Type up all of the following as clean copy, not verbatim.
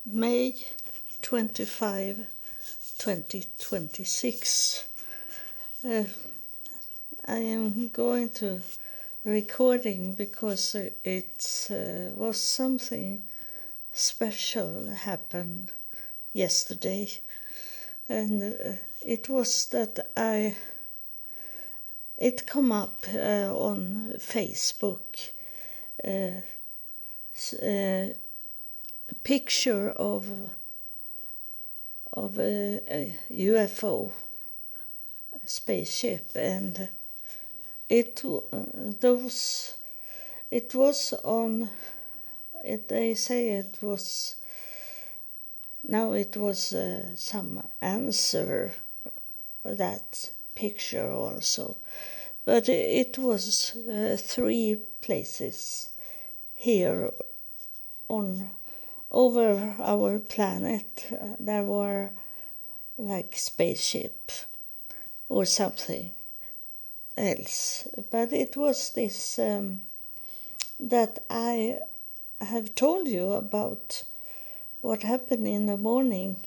May 25, 2026. I am going to recording because it was something special happened yesterday, and it was that it come up on Facebook a picture of a UFO spaceship, and it was on. They say it was. Now it was some answer that picture also, but it was 3 places here on over our planet. There were like spaceship or something else, but it was this that I have told you about what happened in the morning,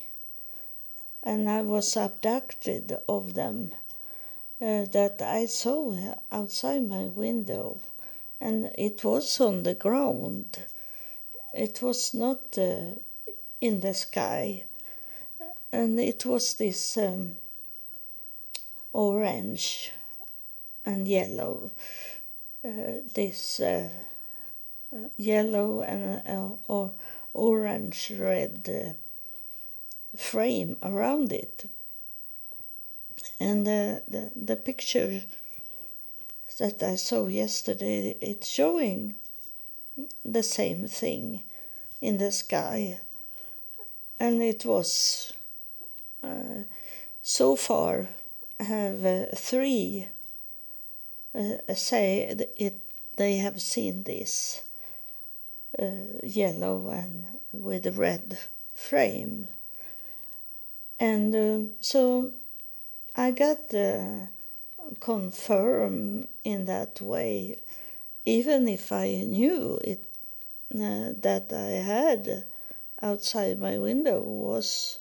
and I was abducted of them, that I saw outside my window, and it was on the ground. It was not in the sky, and it was this orange and yellow, this yellow and or orange red frame around it, and the picture that I saw yesterday, it's showing the same thing in the sky, and it was so far have 3 say that they have seen this yellow and with a red frame, and so I got confirmed in that way, even if I knew it that I had outside my window was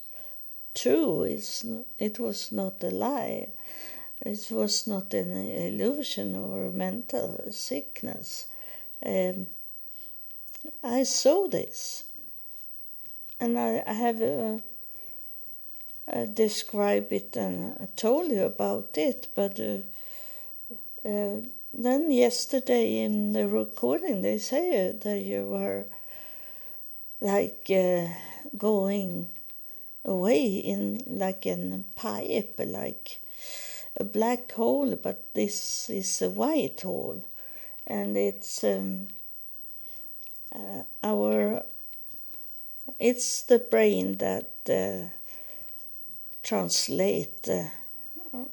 true. It was not a lie. It was not an illusion or mental sickness. I saw this, and I have described it and told you about it, but then yesterday in the recording they say that you were like going away in like a pipe, like a black hole, but this is a white hole, and it's it's the brain that translate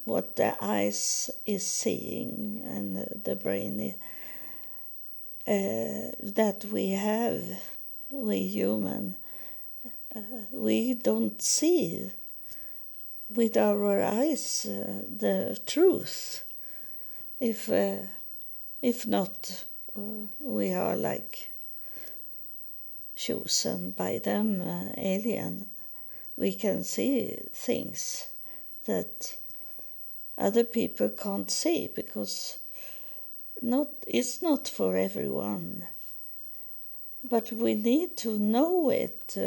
what the eyes is seeing, and the brain that we have, we human, we don't see with our eyes the truth. If not, we are like chosen by them, alien. We can see things that other people can't see because it's not for everyone. But we need to know it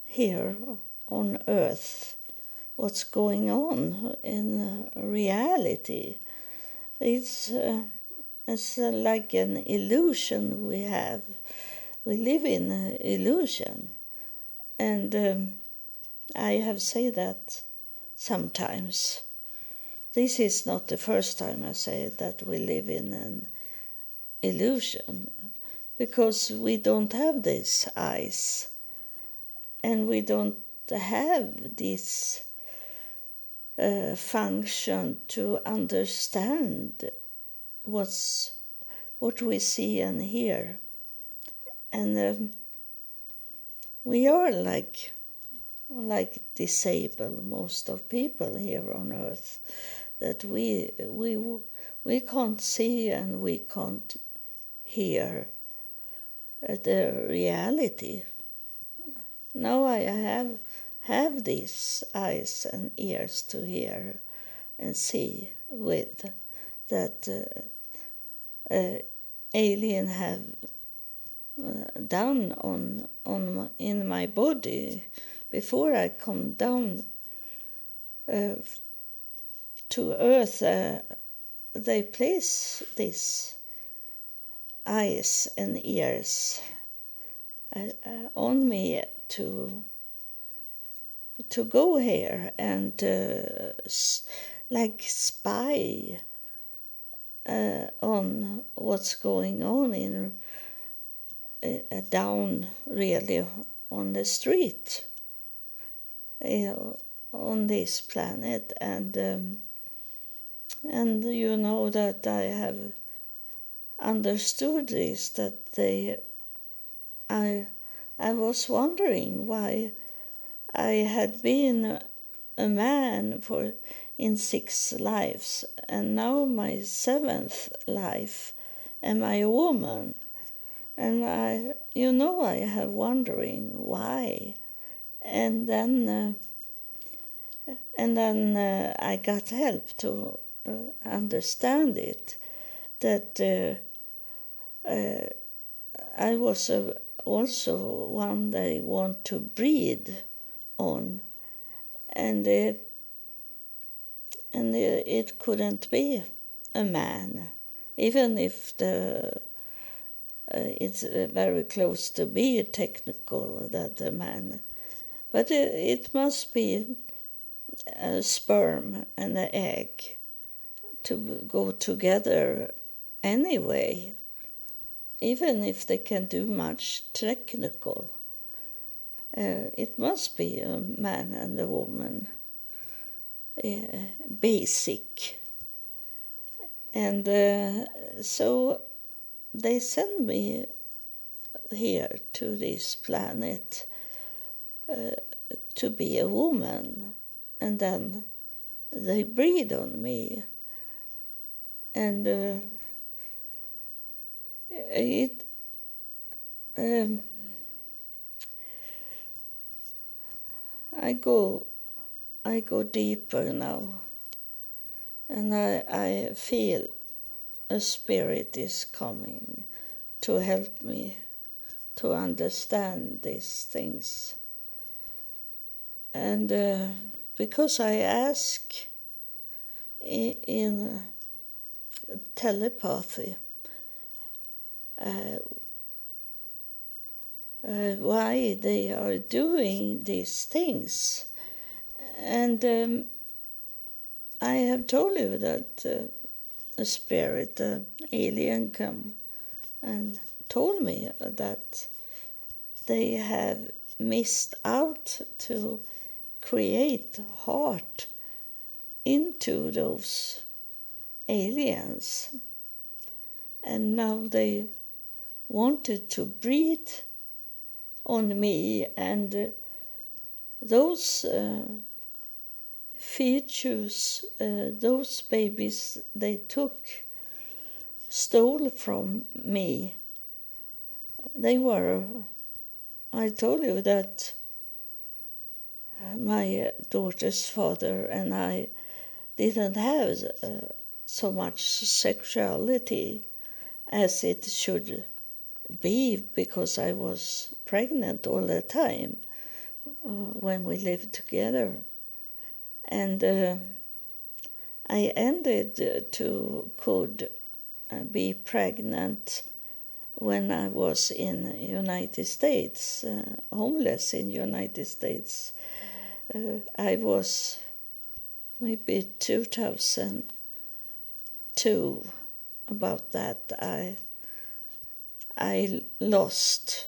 here on Earth, what's going on in reality. It's like an illusion we have. We live in an illusion. And I have said that sometimes. This is not the first time I say that we live in an illusion, because we don't have these eyes, and we don't have this function to understand what we see and hear. And we are like disabled, most of people here on Earth, that we can't see and we can't hear the reality. now I have these eyes and ears to hear and see with that alien have done in my body before I come down to earth. They place these eyes and ears on me to go here and like spy on what's going on in down really on the street on this planet, and you know that I have understood this, that I was wondering why I had been a man in 6 lives, and now my 7th life am I a woman. And I have wondering why. And then I got help to understand it, that I was also one they want to breed on, and it couldn't be a man, even if it's very close to be technical that a man, but it must be a sperm and an egg to go together anyway, even if they can do much technical. It must be a man and a woman, basic. And so they send me here to this planet to be a woman, and then they breed on me, and I go deeper now, and I feel a spirit is coming to help me to understand these things. And because I ask in telepathy why they are doing these things, and I have told you that a spirit, alien, come and told me that they have missed out to create heart into those aliens, and now they wanted to breed on me, and those features, those babies they stole from me. They were, I told you that my daughter's father and I didn't have so much sexuality as it should be, because I was pregnant all the time when we lived together. And I ended could be pregnant when I was in United States, homeless in United States. I was maybe 2002, about that. I lost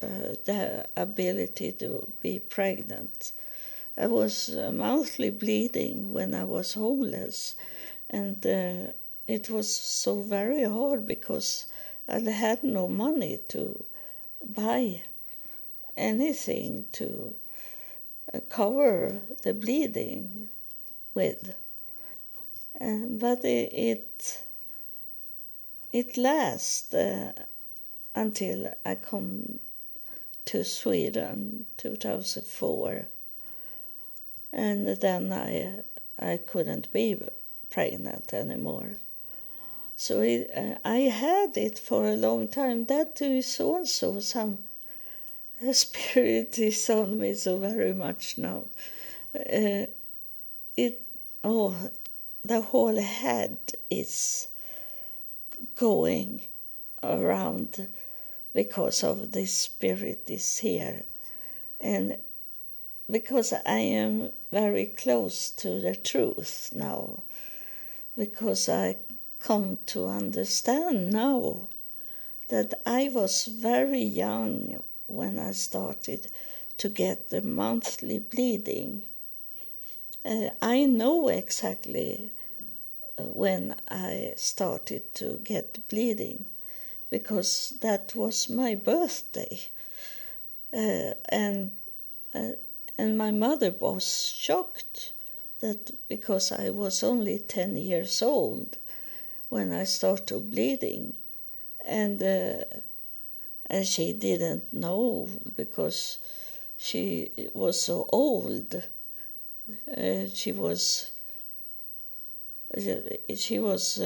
the ability to be pregnant. I was monthly bleeding when I was homeless, and it was so very hard because I had no money to buy anything to cover the bleeding with. But it lasts until I come to Sweden 2004, and then I couldn't be pregnant anymore. So I had it for a long time. That is also some spirit is on me so very much now. The whole head is going around because of this spirit is here, and because I am very close to the truth now, because I come to understand now that I was very young when I started to get the monthly bleeding. I know exactly when I started to get bleeding, because that was my birthday. And my mother was shocked that because I was only 10 years old when I started bleeding, and she didn't know because she was so old. She was she was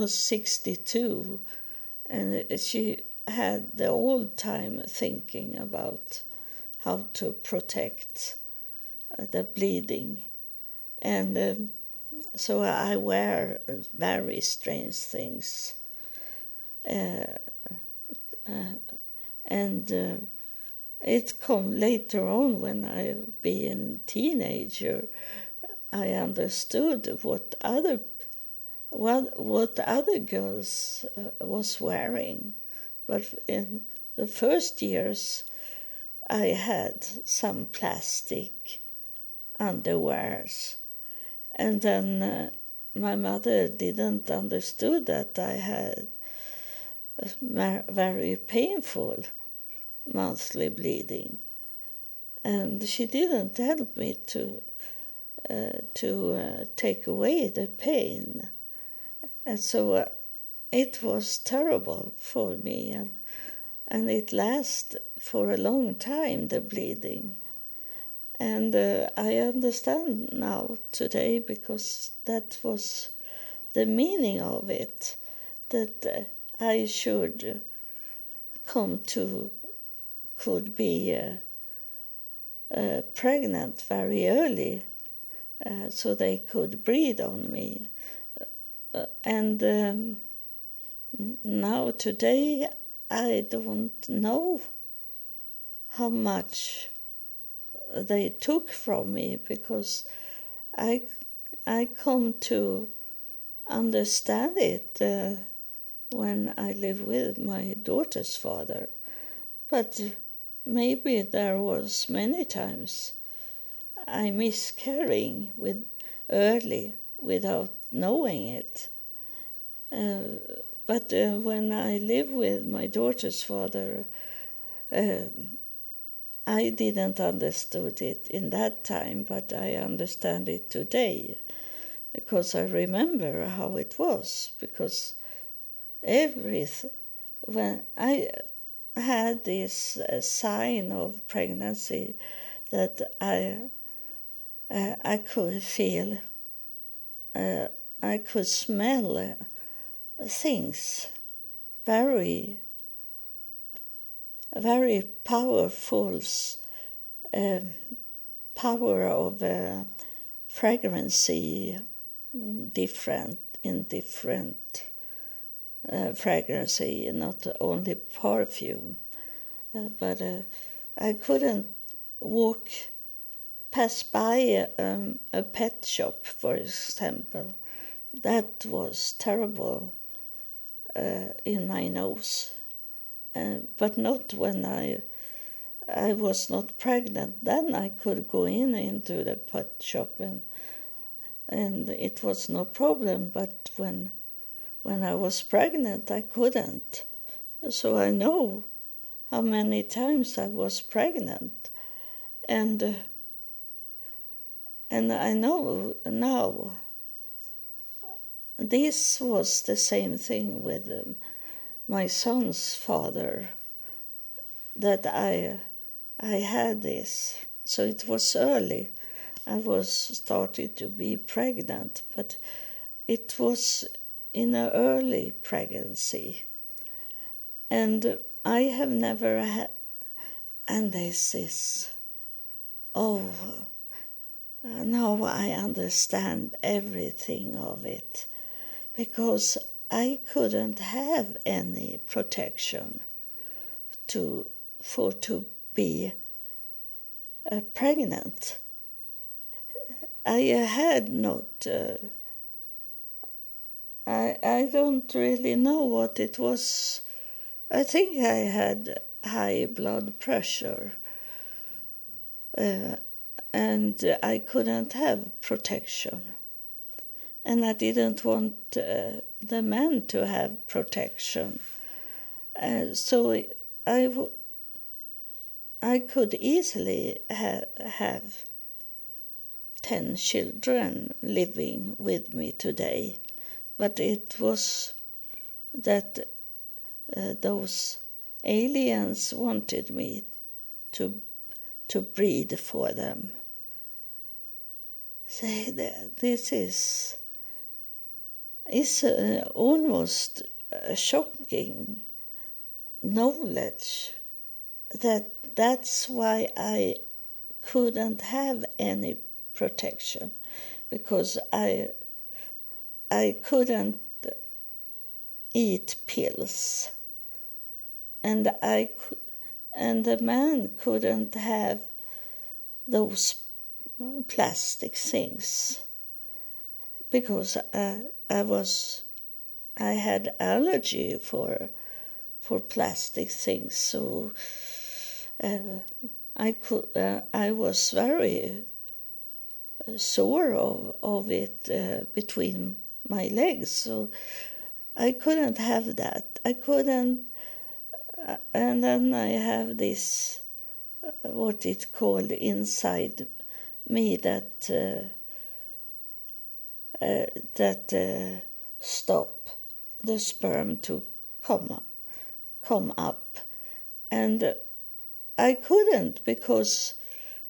62, and she had the whole time thinking about how to protect the bleeding. And so I wear very strange things. And it come later on when I being a teenager. I understood what other girls was wearing, but in the first years I had some plastic underwears, and then my mother didn't understood that I had very painful monthly bleeding, and she didn't help me to take away the pain. And so it was terrible for me, and it lasted for a long time, the bleeding. And I understand now today, because that was the meaning of it, that I should could be pregnant very early, so they could breathe on me. And now today I don't know how much they took from me, because I come to understand it when I live with my daughter's father. But maybe there was many times I miscarrying early without knowing it. But when I live with my daughter's father, I didn't understood it in that time, but I understand it today, because I remember how it was. Because when I had this sign of pregnancy, that I could feel, I could smell things, very, very powerful power of fragrancy, different fragrancy, not only perfume. But I couldn't pass by a pet shop, for example. That was terrible in my nose. But not when I was not pregnant. Then I could go into the pet shop and it was no problem. But when I was pregnant, I couldn't. So I know how many times I was pregnant, and I know now this was the same thing with my son's father, that I had this. So it was early. I was started to be pregnant, but it was in an early pregnancy. And I have never had, and this is, now I understand everything of it, because I couldn't have any protection to be pregnant. I had not. I don't really know what it was. I think I had high blood pressure, and I couldn't have protection. And I didn't want the man to have protection. So I could easily have 10 children living with me today. But it was that those aliens wanted me to breed for them. Say that this is almost shocking knowledge, that's why I couldn't have any protection, because I couldn't eat pills, and the man couldn't have those plastic things, because I had allergy for plastic things, so I was very sore of it between my legs, so I couldn't have that. I couldn't, and then I have this, what it's called inside me, that stop the sperm to come up, and I couldn't, because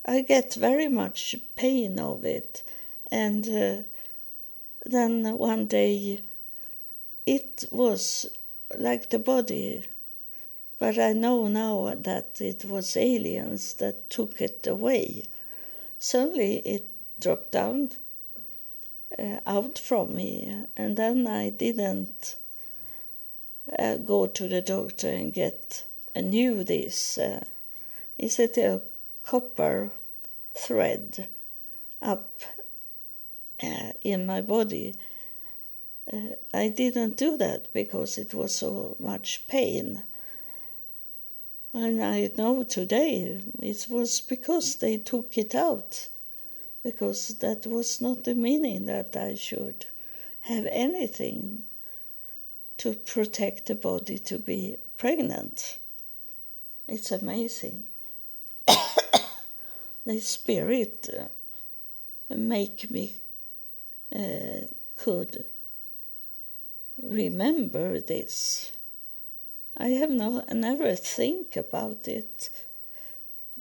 I get very much pain of it, and then one day it was like the body, but I know now that it was aliens that took it away. Suddenly it dropped down out from me, and then I didn't go to the doctor and get a new this. Is it a copper thread up in my body? I didn't do that because it was so much pain. And I know today it was because they took it out, because that was not the meaning that I should have anything to protect the body to be pregnant. It's amazing. The spirit make me could remember this. I have never think about it.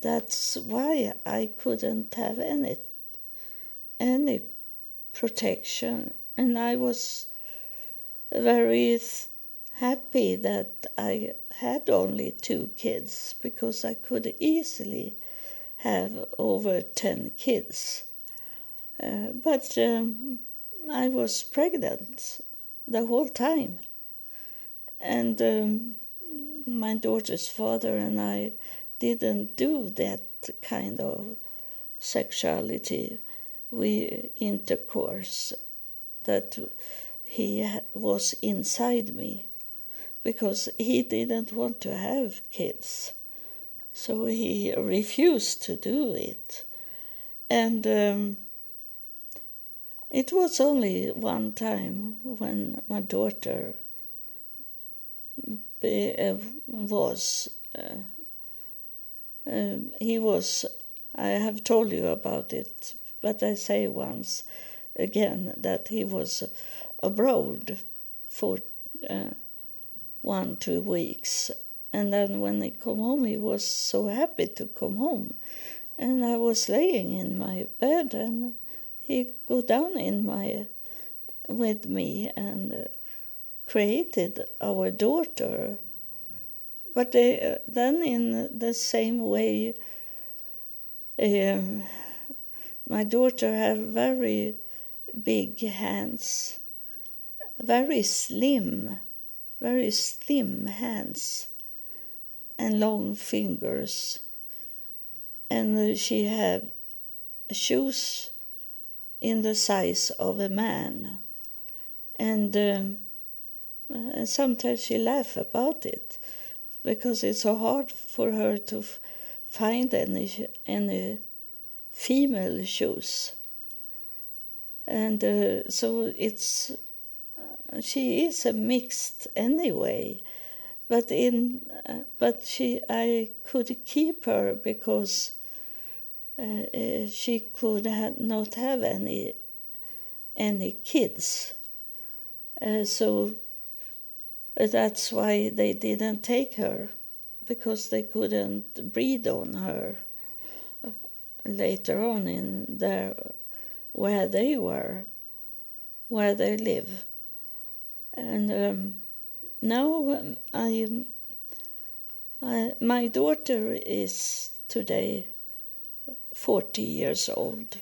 That's why I couldn't have any protection, and I was very happy that I had only 2 kids, because I could easily have over 10 kids. But I was pregnant the whole time, and my daughter's father and I didn't do that kind of sexuality, intercourse, that he was inside me, because he didn't want to have kids, so he refused to do it. And it was only one time when my daughter was, I have told you about it, but I say once again that he was abroad for 1-2 weeks. And then when he come home, he was so happy to come home. And I was laying in my bed, and he go down with me and created our daughter. But then in the same way, my daughter have very big hands, very slim hands, and long fingers. And she have shoes in the size of a man. And sometimes she laugh about it, because it's so hard for her to find any female shoes. And so she is a mixed anyway. But I could keep her because she could not have any kids. So that's why they didn't take her, because they couldn't breed on her later on in where they live. And now my daughter is today 40 years old,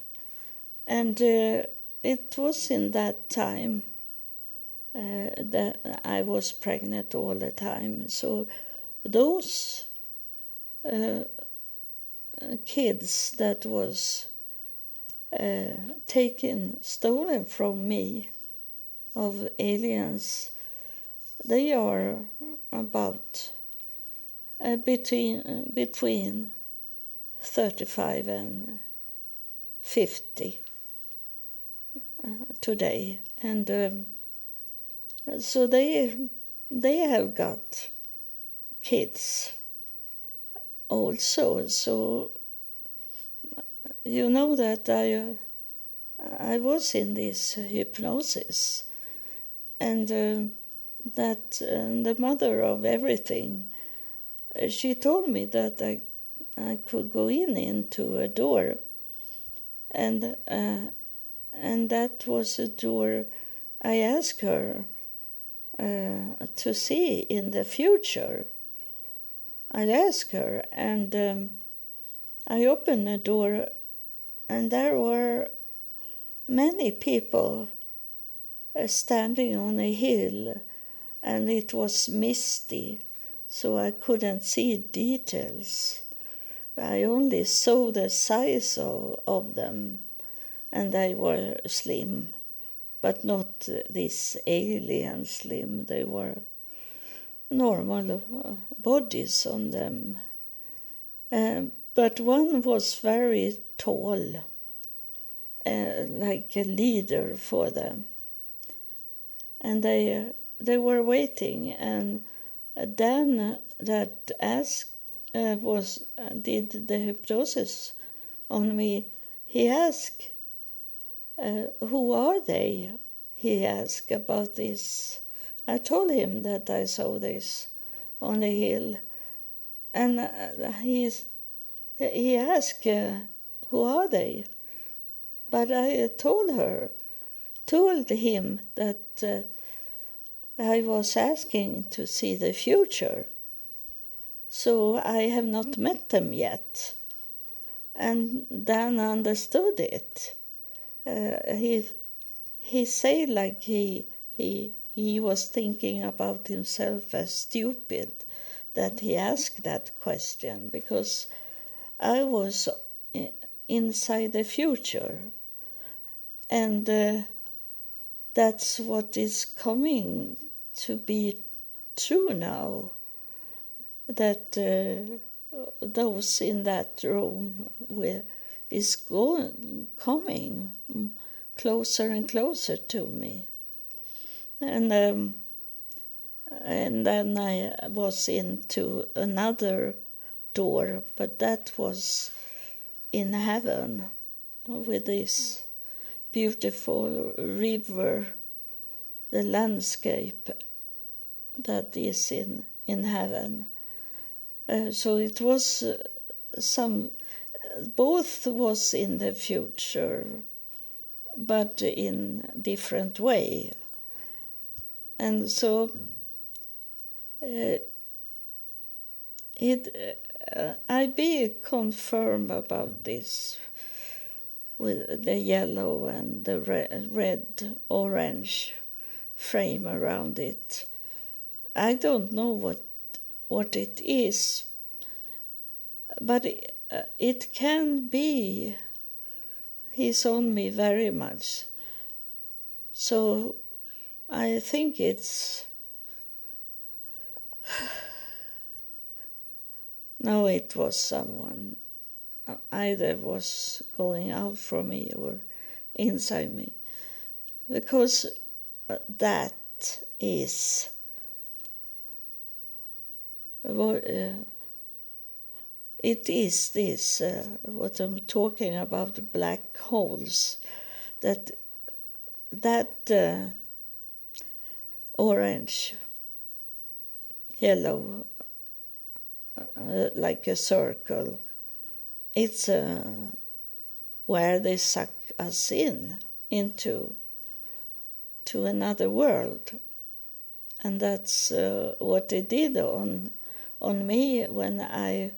and it was in that time that I was pregnant all the time. So those kids that was stolen from me of aliens, they are about between 35 and 50 today. And so they have got kids also. So you know that I was in this hypnosis, and that the mother of everything, she told me that I could go into a door, and that was a door I asked her to see in the future. I asked her, and I opened the door, and there were many people standing on a hill, and it was misty, so I couldn't see details. I only saw the size of them, and they were slim, but not this alien slim. They were normal bodies on them. But one was very tall, like a leader for them. And they were waiting, and Dan that did the hypnosis on me, he asked, who are they? He asked about this. I told him that I saw this on the hill, and he asked, who are they? But I told him that I was asking to see the future, so I have not met them yet. And Dan understood it. He said like he was thinking about himself as stupid that he asked that question, because I was inside the future, and that's what is coming to be true now, that those in that room is coming closer and closer to me. And then I was into another door, but that was in heaven, with this beautiful river the landscape that is in heaven. So it was both was in the future, but in different way. And so I be confirmed about this with the yellow and the red, orange frame around it. I don't know what it is, but it can be. He's on me very much. So I think it's... No, it was someone. Either was going out from me or inside me. Because that is what... it is this, what I'm talking about, black holes, that orange, yellow, like a circle, it's where they suck us into another world. And that's what they did on me when I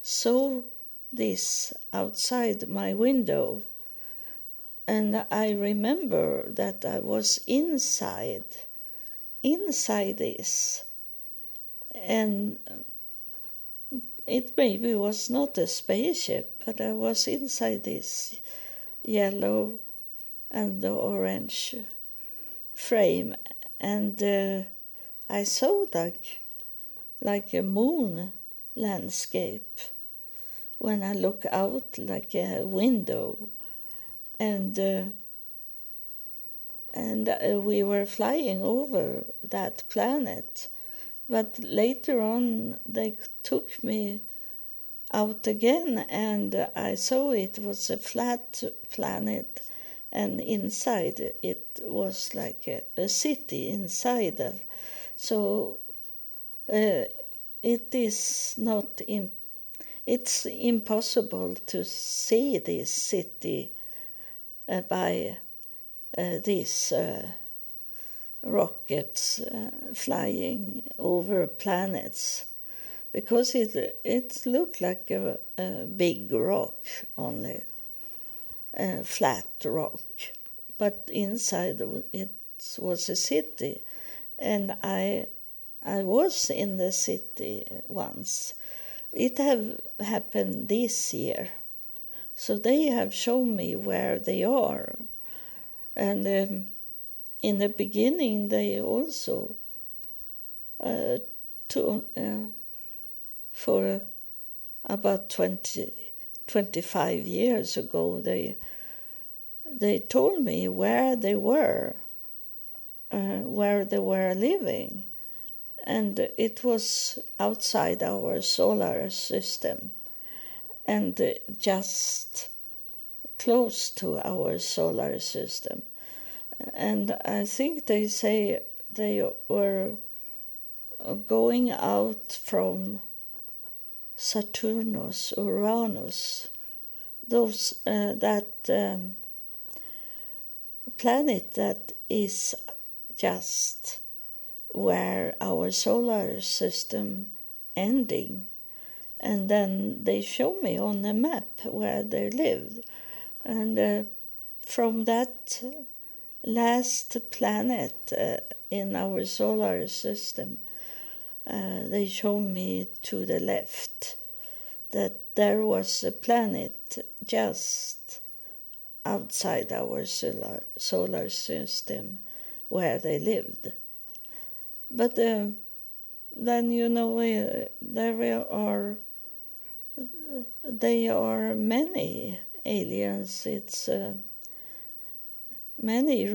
saw this outside my window. And I remember that I was inside this. And it maybe was not a spaceship, but I was inside this yellow and the orange frame. And I saw like a moon landscape when I look out like a window. And we were flying over that planet. But later on, they took me out again, and I saw it was a flat planet, and inside it was like a city inside of. So it is not. It's impossible to see this city by these rockets flying over planets, because it looked like a big rock, only a flat rock, but inside it was a city. And I was in the city once. It have happened this year, so they have shown me where they are. And in the beginning, they also, for about 25 years ago, they told me where they were living. And it was outside our solar system, and just close to our solar system. And I think they say they were going out from Saturnus, Uranus, that planet that is just where our solar system ending. And then they show me on the map where they lived. And from that last planet in our solar system, they showed me to the left that there was a planet just outside our solar system where they lived. But then, there are many aliens. It's many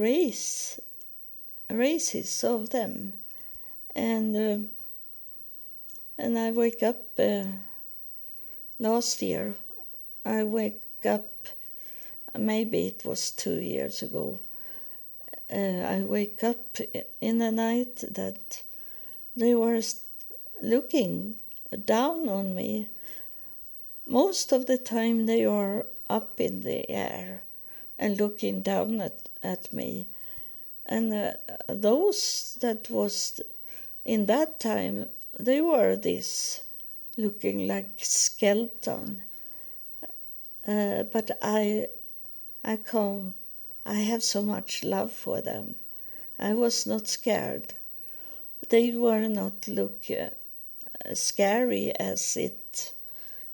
races of them. And I wake up last year. I wake up, maybe it was 2 years ago, I wake up in the night that they were looking down on me. Most of the time they are up in the air and looking down at me. And those that was in that time, they were this looking like skeleton. But I have so much love for them. I was not scared. They were not look scary as it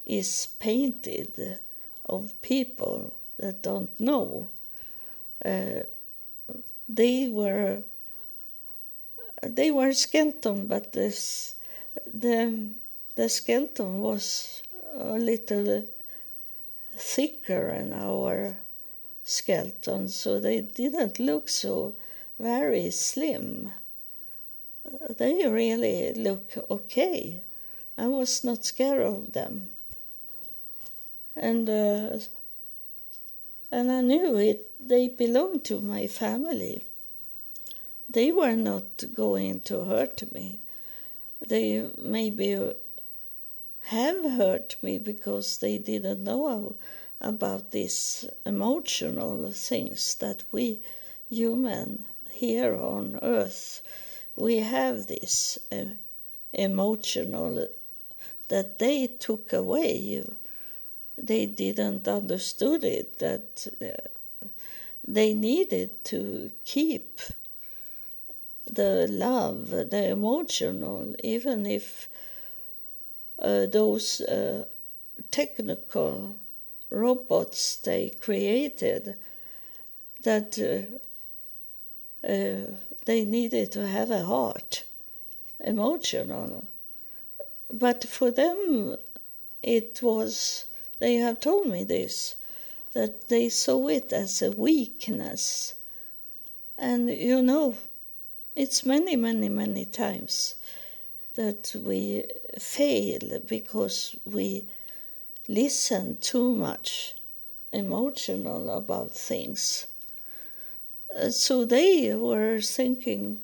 is painted of people that don't know. They were skeleton, but the skeleton was a little thicker than our skeleton, so they didn't look so very slim. They really look okay. I was not scared of them. And I knew it. They belonged to my family. They were not going to hurt me. They maybe have hurt me because they didn't know about these emotional things that we human here on earth, we have this emotional that they took away. They didn't understood it, that they needed to keep the love, the emotional, even if those technical robots they created, that they needed to have a heart, emotional. But for them, it was, they have told me this, that they saw it as a weakness. And it's many, many, many times that we fail because we listen too much emotional about things. So they were thinking